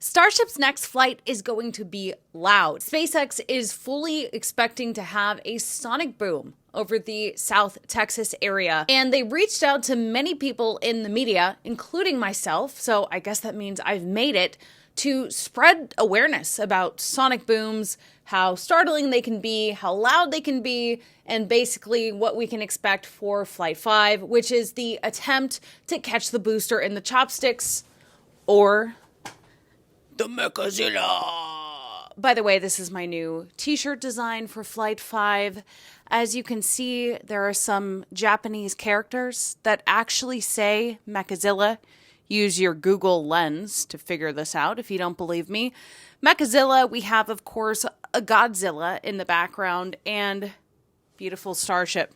Starship's next flight is going to be loud. SpaceX is fully expecting to have a sonic boom over the South Texas area, and they reached out to many people in the media, including myself, so I guess that means I've made it, to spread awareness about sonic booms, how startling they can be, how loud they can be, and basically what we can expect for Flight 5, which is the attempt to catch the booster in the chopsticks, or the Mechazilla. By the way, this is my new t-shirt design for Flight 5. As you can see, there are some Japanese characters that actually say Mechazilla. Use your Google lens to figure this out if you don't believe me. Mechazilla, we have, of course, a Godzilla in the background and beautiful Starship.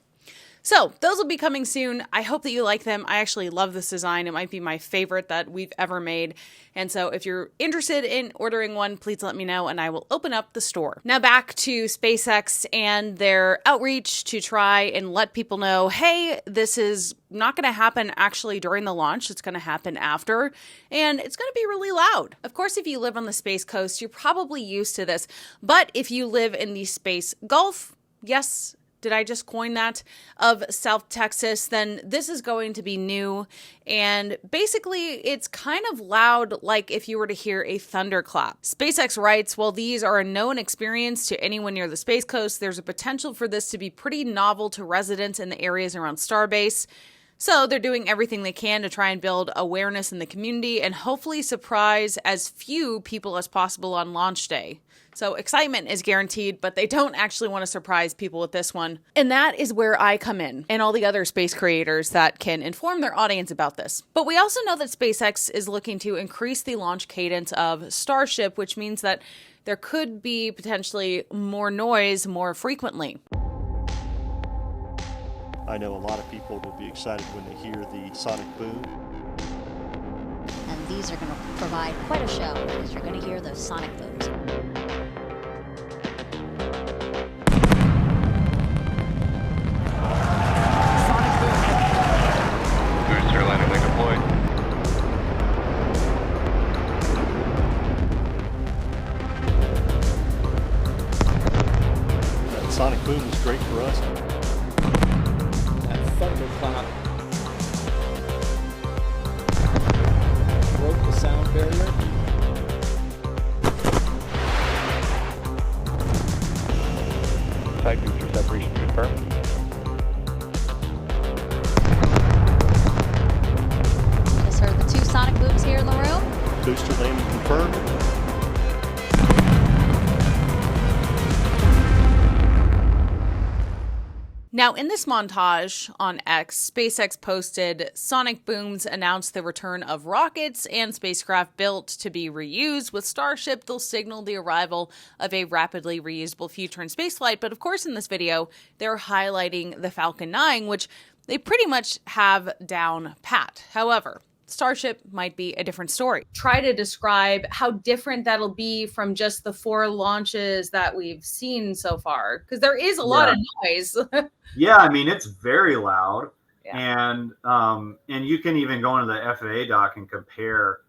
So, those will be coming soon. I hope that you like them. I actually love this design. It might be my favorite that we've ever made. And so, if you're interested in ordering one, please let me know and I will open up the store. Now back to SpaceX and their outreach to try and let people know, hey, this is not going to happen actually during the launch. It's going to happen after, and it's going to be really loud. Of course, if you live on the Space Coast, you're probably used to this. But if you live in the Space Gulf, yes, did I just coin that, of South Texas, then this is going to be new. And basically, it's kind of loud, like if you were to hear a thunderclap. SpaceX writes, while these are a known experience to anyone near the Space Coast, there's a potential for this to be pretty novel to residents in the areas around Starbase. So they're doing everything they can to try and build awareness in the community and hopefully surprise as few people as possible on launch day. So excitement is guaranteed, but they don't actually want to surprise people with this one. And that is where I come in, and all the other space creators that can inform their audience about this. But we also know that SpaceX is looking to increase the launch cadence of Starship, which means that there could be potentially more noise more frequently. I know a lot of people will be excited when they hear the sonic boom. And these are going to provide quite a show, because you're going to hear those sonic booms. Booster landing leg deployed. That sonic boom is great for us. That thunderclap broke the sound barrier. Side booster separation confirmed. Just heard the two sonic booms here in the room. Booster landing confirmed. Now, in this montage on X, SpaceX posted sonic booms announced the return of rockets and spacecraft built to be reused. With Starship, they'll signal the arrival of a rapidly reusable future in spaceflight. But of course, in this video, they're highlighting the Falcon 9, which they pretty much have down pat. However, Starship might be a different story. Try to describe how different that'll be from just the 4 launches that we've seen so far, because there is a lot of noise. Yeah, I mean, it's very loud. Yeah. And you can even go into the FAA doc and compare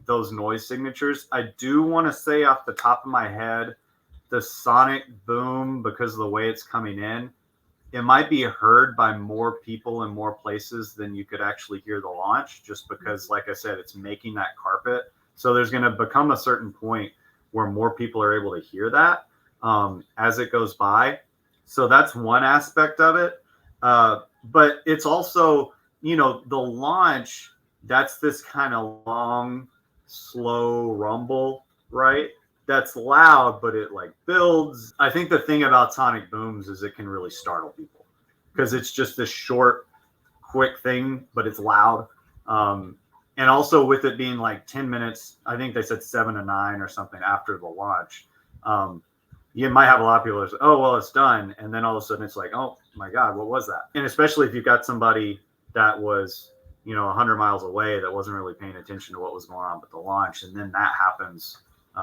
those noise signatures. I do want to say off the top of my head, the sonic boom, because of the way it's coming in, it might be heard by more people in more places than you could actually hear the launch, just because, like I said, it's making that carpet. So there's going to become a certain point where more people are able to hear that as it goes by. So that's one aspect of it. But it's also, you know, the launch, that's this kind of long, slow rumble, right? That's loud, but it like builds. I think the thing about sonic booms is it can really startle people because it's just this short, quick thing, but it's loud. And also with it being like 10 minutes, I think they said 7 to 9 or something after the launch. You might have a lot of people that say, oh, well, it's done. And then all of a sudden it's like, oh my God, what was that? And especially if you've got somebody that was, you know, 100 miles away that wasn't really paying attention to what was going on with the launch. And then that happens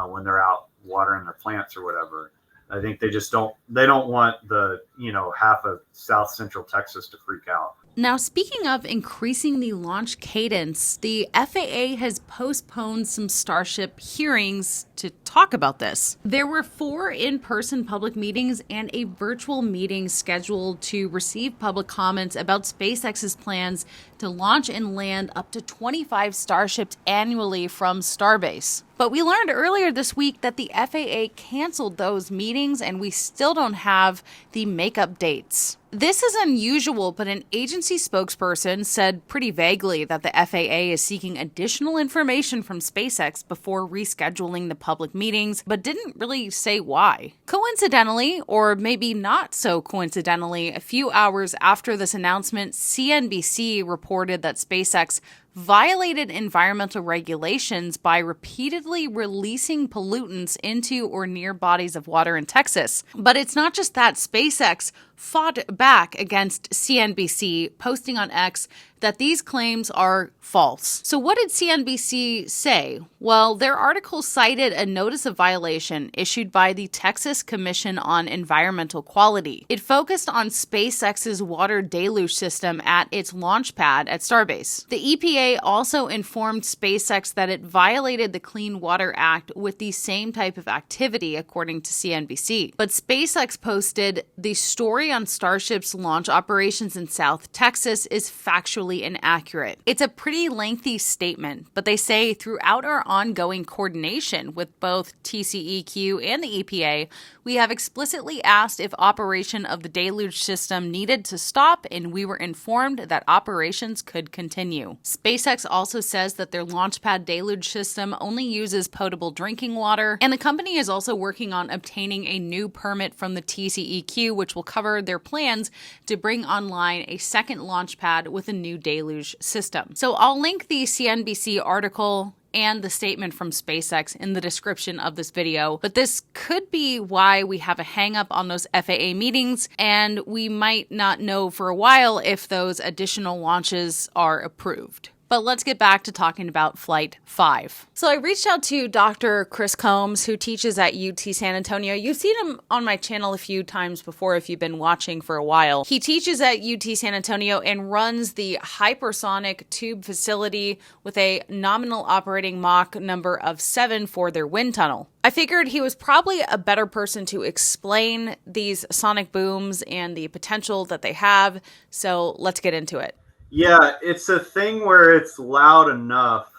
when they're out watering their plants or whatever. I think they don't want the, you know, half of South Central Texas to freak out. Now, speaking of increasing the launch cadence, the FAA has postponed some Starship hearings to talk about this. There were 4 in-person public meetings and a virtual meeting scheduled to receive public comments about SpaceX's plans to launch and land up to 25 Starships annually from Starbase. But we learned earlier this week that the FAA canceled those meetings and we still don't have the makeup dates. This is unusual, but an agency spokesperson said pretty vaguely that the FAA is seeking additional information from SpaceX before rescheduling the public meetings, but didn't really say why. Coincidentally, or maybe not so coincidentally, a few hours after this announcement, CNBC reported that SpaceX violated environmental regulations by repeatedly releasing pollutants into or near bodies of water in Texas. But it's not just that. SpaceX fought back against CNBC, posting on X that these claims are false. So what did CNBC say? Well, their article cited a notice of violation issued by the Texas Commission on Environmental Quality. It focused on SpaceX's water deluge system at its launch pad at Starbase. The EPA also informed SpaceX that it violated the Clean Water Act with the same type of activity, according to CNBC. But SpaceX posted the story on Starship's launch operations in South Texas is factually inaccurate. It's a pretty lengthy statement, but they say throughout our ongoing coordination with both TCEQ and the EPA, we have explicitly asked if operation of the deluge system needed to stop, and we were informed that operations could continue. SpaceX also says that their launchpad deluge system only uses potable drinking water, and the company is also working on obtaining a new permit from the TCEQ, which will cover their plans to bring online a second launch pad with a new deluge system. So I'll link the CNBC article and the statement from SpaceX in the description of this video, but this could be why we have a hang-up on those FAA meetings, and we might not know for a while if those additional launches are approved. But let's get back to talking about Flight 5. So I reached out to Dr. Chris Combs, who teaches at UT San Antonio. You've seen him on my channel a few times before if you've been watching for a while. He teaches at UT San Antonio and runs the hypersonic tube facility with a nominal operating Mach number of 7 for their wind tunnel. I figured he was probably a better person to explain these sonic booms and the potential that they have, so let's get into it. Yeah, it's a thing where it's loud enough,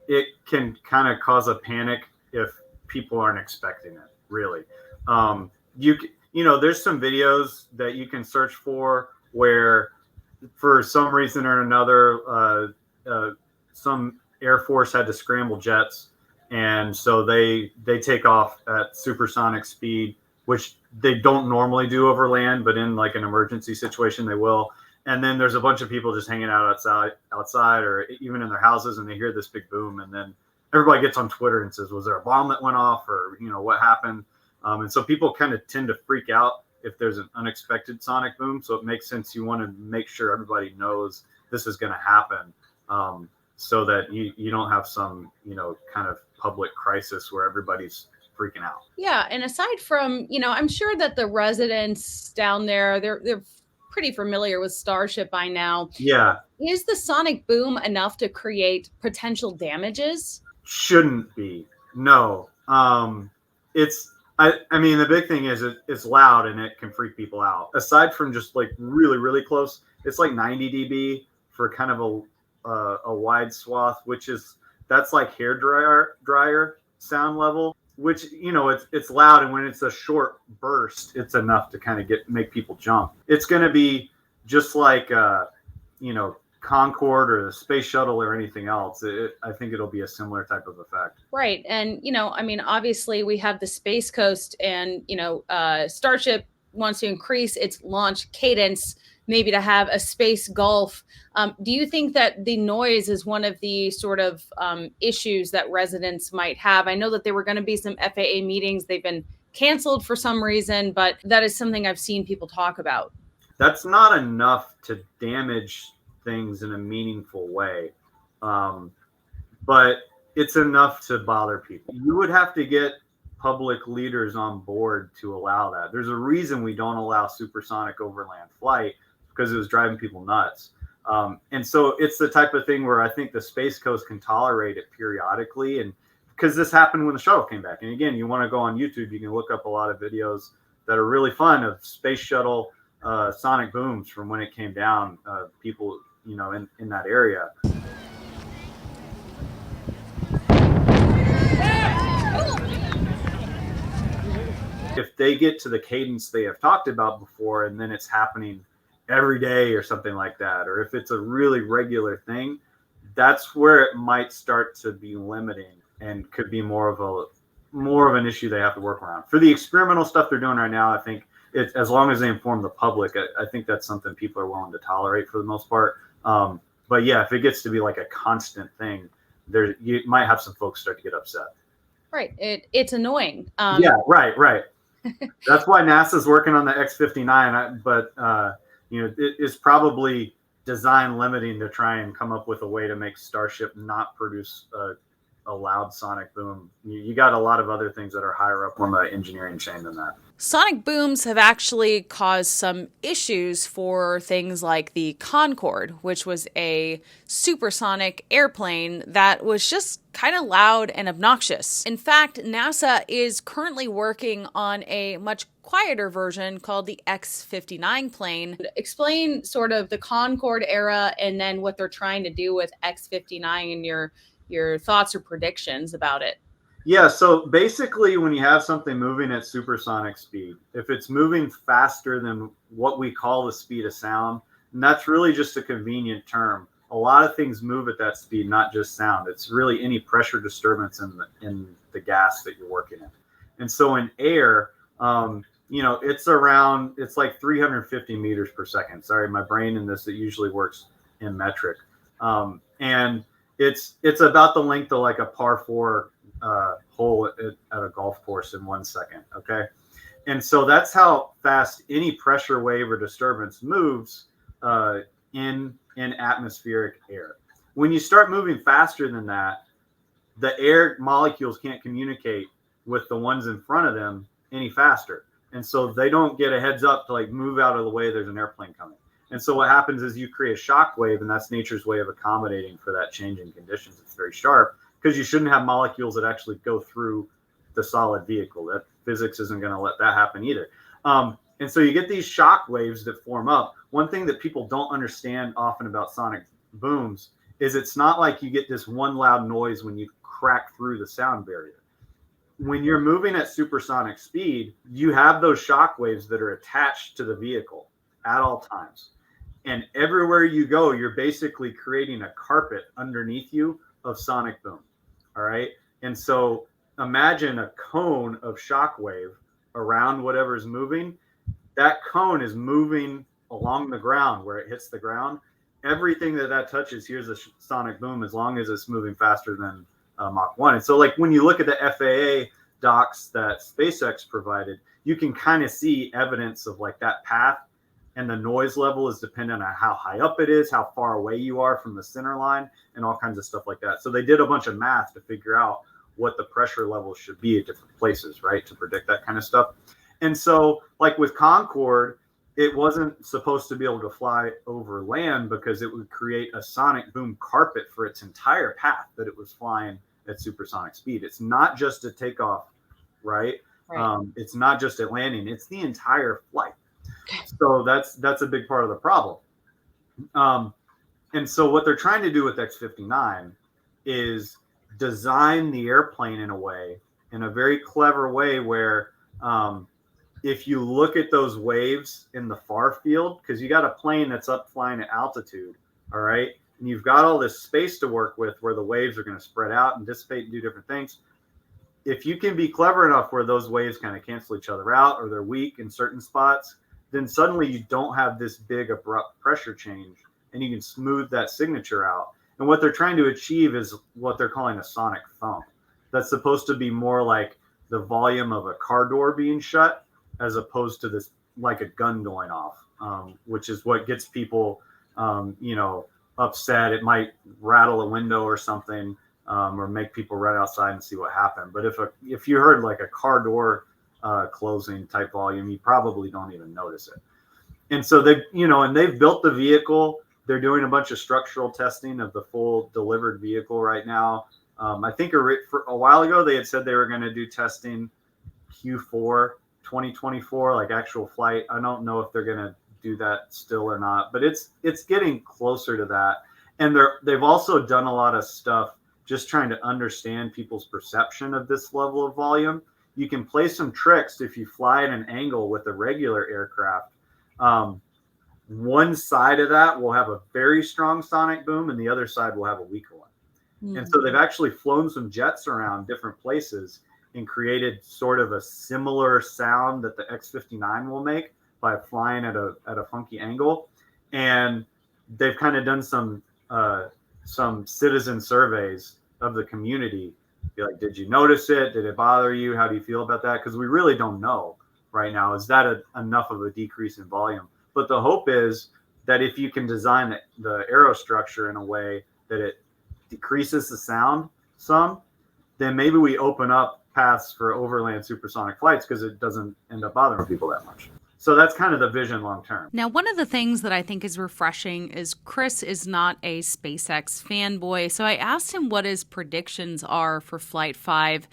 it can kind of cause a panic if people aren't expecting it, really. You know, there's some videos that you can search for where, for some reason or another, some Air Force had to scramble jets, and so they take off at supersonic speed, which they don't normally do over land, but in like an emergency situation, they will. And then there's a bunch of people just hanging out outside or even in their houses, and they hear this big boom. And then everybody gets on Twitter and says, was there a bomb that went off, or, you know, what happened? And so people kind of tend to freak out if there's an unexpected sonic boom. So it makes sense. You want to make sure everybody knows this is going to happen, so that you don't have some, you know, kind of public crisis where everybody's freaking out. Yeah. And aside from, you know, I'm sure that the residents down there, they're pretty familiar with Starship by now. Yeah. Is the sonic boom enough to create potential damages? Shouldn't be. No. I mean, the big thing is it's loud and it can freak people out. Aside from just like really, really close, it's like 90 dB for kind of a wide swath, that's like hair dryer sound level, which, you know, it's loud, and when it's a short burst, it's enough to kind of make people jump. It's going to be just like, you know, Concorde or the space shuttle or anything else. I think it'll be a similar type of effect. Right. And, you know, I mean, obviously we have the Space Coast, and, you know, Starship wants to increase its launch cadence, maybe to have a space gulf. Do you think that the noise is one of the sort of issues that residents might have? I know that there were going to be some FAA meetings. They've been canceled for some reason, but that is something I've seen people talk about. That's not enough to damage things in a meaningful way. But it's enough to bother people. You would have to get public leaders on board to allow that. There's a reason we don't allow supersonic overland flight, because it was driving people nuts. And so it's the type of thing where I think the Space Coast can tolerate it periodically. And because this happened when the shuttle came back. And again, you want to go on YouTube, you can look up a lot of videos that are really fun of space shuttle sonic booms from when it came down, people, you know, in that area. If they get to the cadence they have talked about before, and then it's happening every day or something like that, or if it's a really regular thing, that's where it might start to be limiting and could be more of an issue they have to work around. For the experimental stuff they're doing right now, I think it's, as long as they inform the public, I think that's something people are willing to tolerate for the most part. But yeah, if it gets to be like a constant thing, you might have some folks start to get upset. Right. It's annoying. Yeah, right. That's why NASA's working on the X-59, but you know, it's probably design limiting to try and come up with a way to make Starship not produce a loud sonic boom. You got a lot of other things that are higher up on the engineering chain than that. Sonic booms have actually caused some issues for things like the Concorde, which was a supersonic airplane that was just kind of loud and obnoxious. In fact, NASA is currently working on a much quieter version called the X-59 plane. Explain sort of the Concorde era and then what they're trying to do with X-59 and your thoughts or predictions about it. Yeah, so basically when you have something moving at supersonic speed, if it's moving faster than what we call the speed of sound, and that's really just a convenient term. A lot of things move at that speed, not just sound. It's really any pressure disturbance in the gas that you're working in. And so in air, you know, it's like 350 meters per second. Sorry, my brain in this, it usually works in metric. And it's about the length of like a par 4 hole at a golf course in 1 second. Okay. And so that's how fast any pressure wave or disturbance moves in atmospheric air. When you start moving faster than that, the air molecules can't communicate with the ones in front of them any faster. And so they don't get a heads up to like move out of the way. There's an airplane coming. And so what happens is you create a shock wave, and that's nature's way of accommodating for that change in conditions. It's very sharp, because you shouldn't have molecules that actually go through the solid vehicle. That physics isn't going to let that happen either. And so you get these shock waves that form up. One thing that people don't understand often about sonic booms is it's not like you get this one loud noise when you crack through the sound barrier. When you're moving at supersonic speed, you have those shock waves that are attached to the vehicle at all times. And everywhere you go, you're basically creating a carpet underneath you of sonic boom. All right. And so imagine a cone of shock wave around whatever's moving. That cone is moving along the ground where it hits the ground. Everything that touches here's a sonic boom as long as it's moving faster than Mach 1. And so like when you look at the FAA docs that SpaceX provided, you can kind of see evidence of like that path, and the noise level is dependent on how high up it is, how far away you are from the center line, and all kinds of stuff like that. So they did a bunch of math to figure out what the pressure level should be at different places, right, to predict that kind of stuff. And so like with Concorde, it wasn't supposed to be able to fly over land because it would create a sonic boom carpet for its entire path that it was flying at supersonic speed. It's not just a takeoff, right? It's not just at landing, it's the entire flight. So that's a big part of the problem. And so what they're trying to do with X-59 is design the airplane in a very clever way where if you look at those waves in the far field, because you got a plane that's up flying at altitude, all right, and you've got all this space to work with where the waves are going to spread out and dissipate and do different things. If you can be clever enough where those waves kind of cancel each other out or they're weak in certain spots, then suddenly you don't have this big abrupt pressure change and you can smooth that signature out. And what they're trying to achieve is what they're calling a sonic thump. That's supposed to be more like the volume of a car door being shut as opposed to this like a gun going off, which is what gets people, upset. It might rattle a window or something, or make people run outside and see what happened. But if you heard like a car door closing type volume, you probably don't even notice it. And so they've built the vehicle. They're doing a bunch of structural testing of the full delivered vehicle right now. I think for a while ago, they had said they were going to do testing Q4 2024, like actual flight. I don't know if they're going to do that still or not, but it's getting closer to that. And they've also done a lot of stuff just trying to understand people's perception of this level of volume. You can play some tricks if you fly at an angle with a regular aircraft. One side of that will have a very strong sonic boom, and the other side will have a weaker one. And so they've actually flown some jets around different places and created sort of a similar sound that the X-59 will make by flying at a funky angle. And they've kind of done some citizen surveys of the community. Be like, did you notice it? Did it bother you? How do you feel about that? Because we really don't know right now. Is that enough of a decrease in volume? But the hope is that if you can design the aerostructure in a way that it decreases the sound some, then maybe we open up paths for overland supersonic flights because it doesn't end up bothering people that much. So that's kind of the vision long term. Now, one of the things that I think is refreshing is Chris is not a SpaceX fanboy. So I asked him what his predictions are for Flight 5.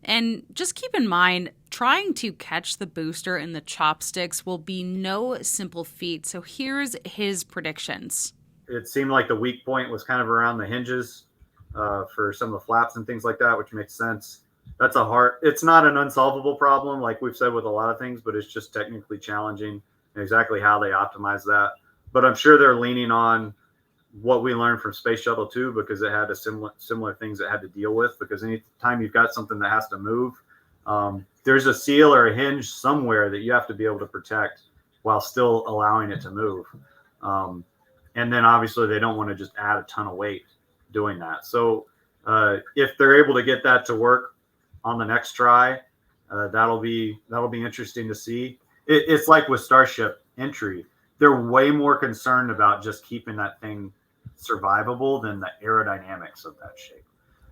And just keep in mind, trying to catch the booster in the chopsticks will be no simple feat. So here's his predictions. It seemed like the weak point was kind of around the hinges for some of the flaps and things like that, which makes sense. It's not an unsolvable problem, like we've said with a lot of things, but it's just technically challenging and exactly how they optimize that. But I'm sure they're leaning on what we learned from Space Shuttle 2 because it had similar things it had to deal with. Because anytime you've got something that has to move, there's a seal or a hinge somewhere that you have to be able to protect while still allowing it to move. And then obviously they don't want to just add a ton of weight doing that. So if they're able to get that to work on the next try, that'll be interesting to see. It's like with Starship entry, they're way more concerned about just keeping that thing survivable than the aerodynamics of that shape.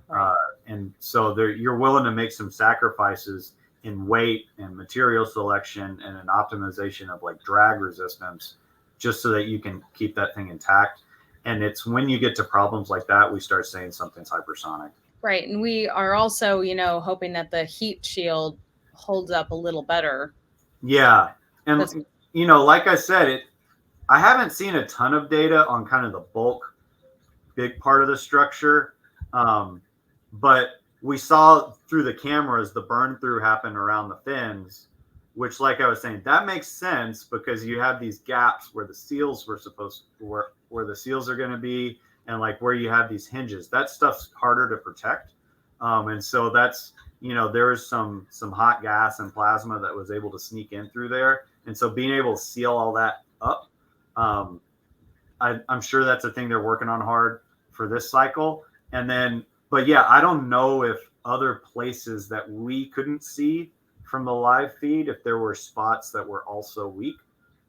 Right. And so you're willing to make some sacrifices in weight and material selection and an optimization of like drag resistance just so that you can keep that thing intact. And it's when you get to problems like that, we start saying something's hypersonic. Right. And we are also, hoping that the heat shield holds up a little better. Yeah. And, like I said, I haven't seen a ton of data on kind of the bulk, big part of the structure. But we saw through the cameras, the burn through happen around the fins, which, like I was saying, that makes sense because you have these gaps where the seals where the seals are going to be, and like where you have these hinges. That stuff's harder to protect. And so that's, there was some hot gas and plasma that was able to sneak in through there. And so being able to seal all that up, I'm sure that's a thing they're working on hard for this cycle. And then, but yeah, I don't know if other places that we couldn't see from the live feed, if there were spots that were also weak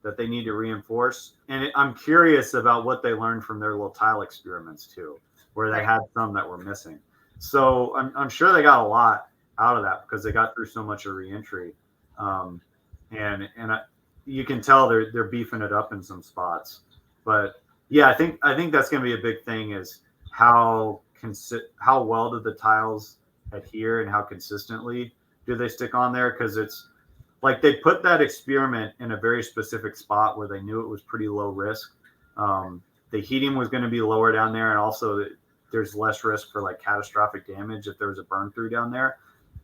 that they need to reinforce. And I'm curious about what they learned from their little tile experiments too, where they had some that were missing. So I'm sure they got a lot out of that because they got through so much of reentry. You can tell they're beefing it up in some spots. But yeah, I think that's going to be a big thing is how well do the tiles adhere and how consistently do they stick on there? Because it's like they put that experiment in a very specific spot where they knew it was pretty low risk. The heating was going to be lower down there, and also there's less risk for like catastrophic damage if there was a burn through down there.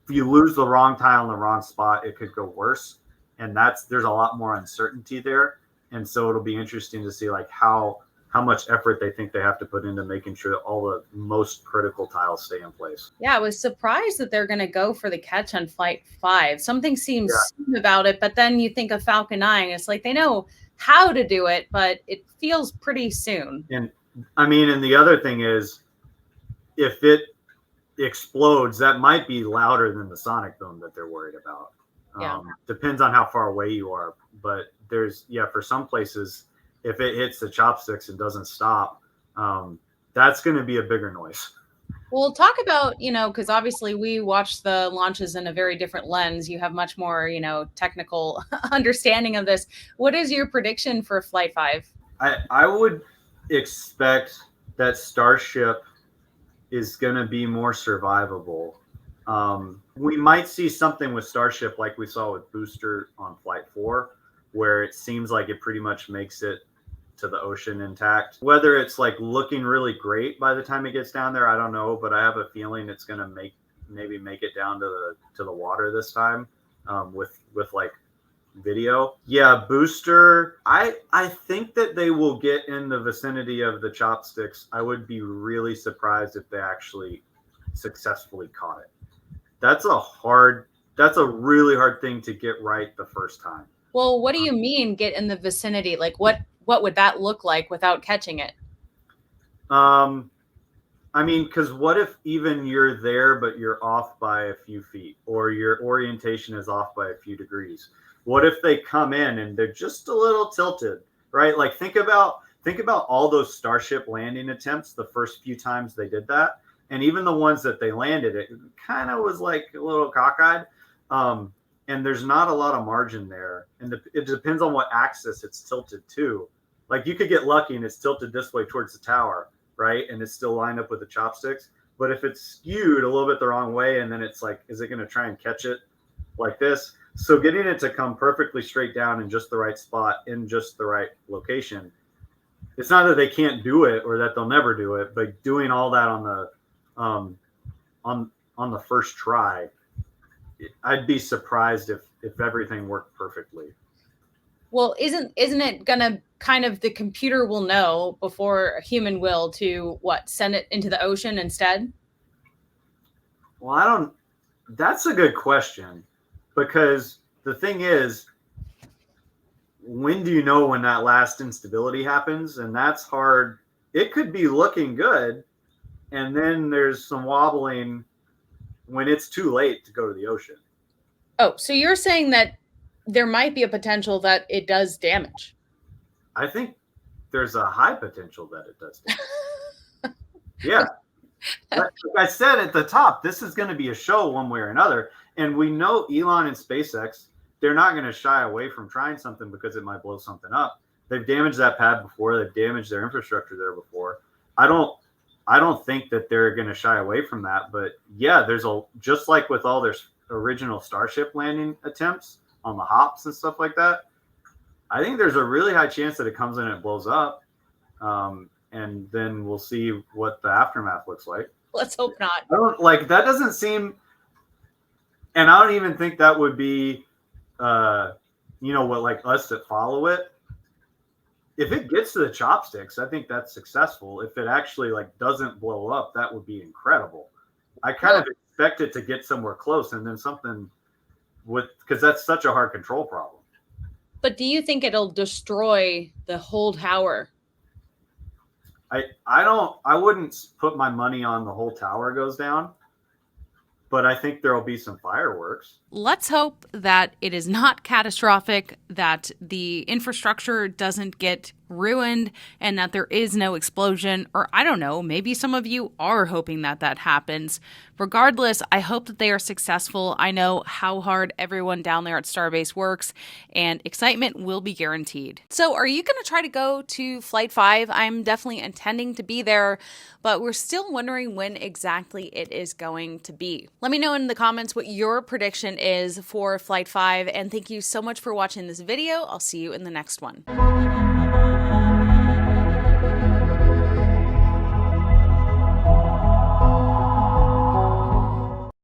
If you lose the wrong tile in the wrong spot, it could go worse, and there's a lot more uncertainty there. And so it'll be interesting to see like how much effort they think they have to put into making sure that all the most critical tiles stay in place. Yeah, I was surprised that they're going to go for the catch on Flight 5. Something seems soon about it, but then you think of Falcon 9. It's like they know how to do it, but it feels pretty soon. And I mean, and the other thing is, if it explodes, that might be louder than the sonic boom that they're worried about. Depends on how far away you are. But for some places, if it hits the chopsticks and doesn't stop, that's going to be a bigger noise. Well, talk about, because obviously we watch the launches in a very different lens. You have much more, technical understanding of this. What is your prediction for Flight 5? I would expect that Starship is going to be more survivable. We might see something with Starship like we saw with Booster on Flight 4, where it seems like it pretty much makes it to the ocean intact. Whether it's like looking really great by the time it gets down there, I don't know, but I have a feeling it's going to maybe make it down to the water this time, with like video. Yeah, Booster, I think that they will get in the vicinity of the chopsticks. I would be really surprised if they actually successfully caught it. That's a really hard thing to get right the first time. Well, what do you mean get in the vicinity? Like what would that look like without catching it? I mean, because what if even you're there, but you're off by a few feet, or your orientation is off by a few degrees? What if they come in and they're just a little tilted, right? Like think about all those Starship landing attempts, the first few times they did that, and even the ones that they landed, it kind of was like a little cockeyed. And there's not a lot of margin there, and it depends on what axis it's tilted to. Like you could get lucky and it's tilted this way towards the tower, right? And it's still lined up with the chopsticks. But if it's skewed a little bit the wrong way, and then it's like, is it going to try and catch it like this? So getting it to come perfectly straight down in just the right spot, in just the right location. It's not that they can't do it or that they'll never do it, but doing all that on the first try, I'd be surprised if everything worked perfectly. Well, isn't it gonna kind of, the computer will know before a human will to send it into the ocean instead? Well, that's a good question, because the thing is, when do you know when that last instability happens? And that's hard. It could be looking good, and then there's some wobbling when it's too late to go to the ocean. Oh, so you're saying that there might be a potential that it does damage? I think there's a high potential that it does damage. Yeah. Like I said at the top, this is going to be a show one way or another. And we know Elon and SpaceX, they're not going to shy away from trying something because it might blow something up. They've damaged that pad before. They've damaged their infrastructure there before. I don't think that they're going to shy away from that. But yeah, just like with all their original Starship landing attempts on the hops and stuff like that, I think there's a really high chance that it comes in and it blows up. And then we'll see what the aftermath looks like. Let's hope not. That doesn't seem, and I don't even think that would be, what, like us that follow it. If it gets to the chopsticks, I think that's successful. If it actually doesn't blow up, that would be incredible. I kind of expect it to get somewhere close, and then something because that's such a hard control problem. But do you think it'll destroy the whole tower? I wouldn't put my money on the whole tower goes down, but I think there'll be some fireworks. Let's hope that it is not catastrophic, that the infrastructure doesn't get ruined, and that there is no explosion. Or I don't know, maybe some of you are hoping that happens. Regardless, I hope that they are successful. I know how hard everyone down there at Starbase works, and excitement will be guaranteed. So are you going to try to go to Flight 5? I'm definitely intending to be there, but we're still wondering when exactly it is going to be. Let me know in the comments what your prediction is for Flight 5, and thank you so much for watching this video. I'll see you in the next one.